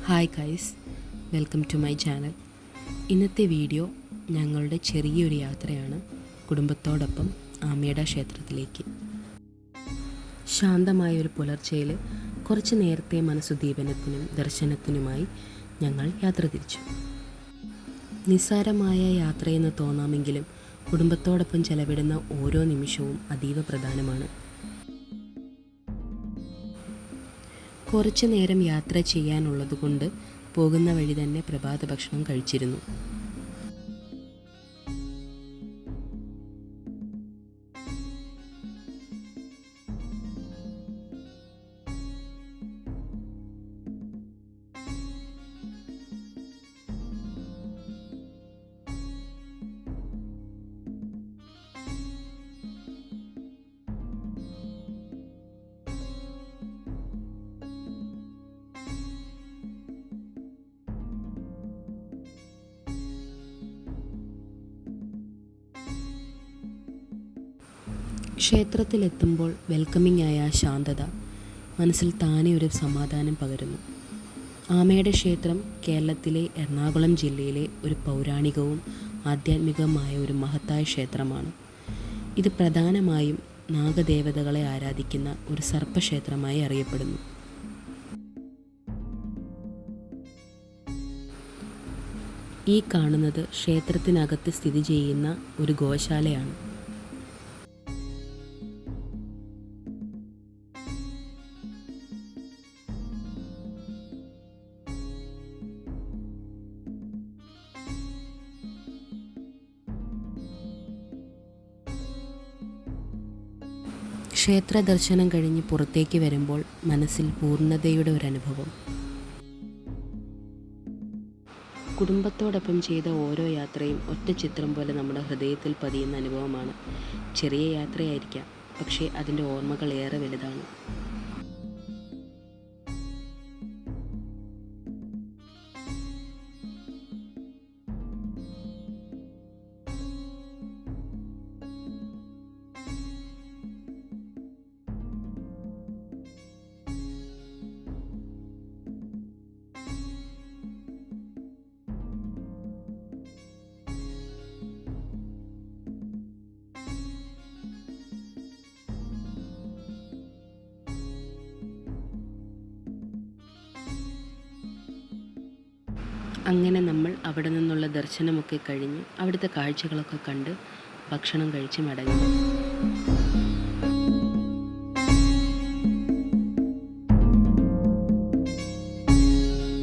Hi guys, welcome to my channel. ഇന്നത്തെ video ഞങ്ങളുടെ ചെറിയൊരു യാത്രയാണ് കുടുംബത്തോടൊപ്പം ആമേട ക്ഷേത്രത്തിലേക്ക്. ശാന്തമായൊരു പുലർച്ചയിൽ കുറച്ച് നേരത്തെ മനസ്സുദ്ദീപനത്തിനും ദർശനത്തിനുമായി ഞങ്ങൾ യാത്ര തിരിച്ചു. നിസ്സാരമായ യാത്രയെന്ന് തോന്നാമെങ്കിലും കുടുംബത്തോടൊപ്പം ചെലവിടുന്ന ഓരോ നിമിഷവും അതീവ പ്രധാനമാണ്. കുറച്ചു നേരം യാത്ര ചെയ്യാനുള്ളതുകൊണ്ട് പോകുന്ന വഴി തന്നെ പ്രഭാത ഭക്ഷണം കഴിച്ചിരുന്നു. ക്ഷേത്രത്തിലെത്തുമ്പോൾ വെൽക്കമിംഗ് ആയ ശാന്തത മനസ്സിൽ താനെ ഒരു സമാധാനം പകരുന്നു. ആമയുടെ ക്ഷേത്രം കേരളത്തിലെ എറണാകുളം ജില്ലയിലെ ഒരു പൗരാണികവും ആധ്യാത്മികവുമായ ഒരു മഹത്തായ ക്ഷേത്രമാണ്. ഇത് പ്രധാനമായും നാഗദേവതകളെ ആരാധിക്കുന്ന ഒരു സർപ്പക്ഷേത്രമായി അറിയപ്പെടുന്നു. ഈ കാണുന്നത് ക്ഷേത്രത്തിനകത്ത് സ്ഥിതി ചെയ്യുന്ന ഒരു ഗോശാലയാണ്. ക്ഷേത്ര ദർശനം കഴിഞ്ഞ് പുറത്തേക്ക് വരുമ്പോൾ മനസ്സിൽ പൂർണ്ണതയുടെ ഒരനുഭവം. കുടുംബത്തോടൊപ്പം ചെയ്ത ഓരോ യാത്രയും ഒറ്റ ചിത്രം പോലെ നമ്മുടെ ഹൃദയത്തിൽ പതിയുന്ന അനുഭവമാണ്. ചെറിയ യാത്രയായിരിക്കാം, പക്ഷേ അതിൻ്റെ ഓർമ്മകൾ ഏറെ വലുതാണ്. അങ്ങനെ നമ്മൾ അവിടെ നിന്നുള്ള ദർശനമൊക്കെ കഴിഞ്ഞ് അവിടുത്തെ കാഴ്ചകളൊക്കെ കണ്ട് ഭക്ഷണം കഴിച്ച് മടങ്ങി.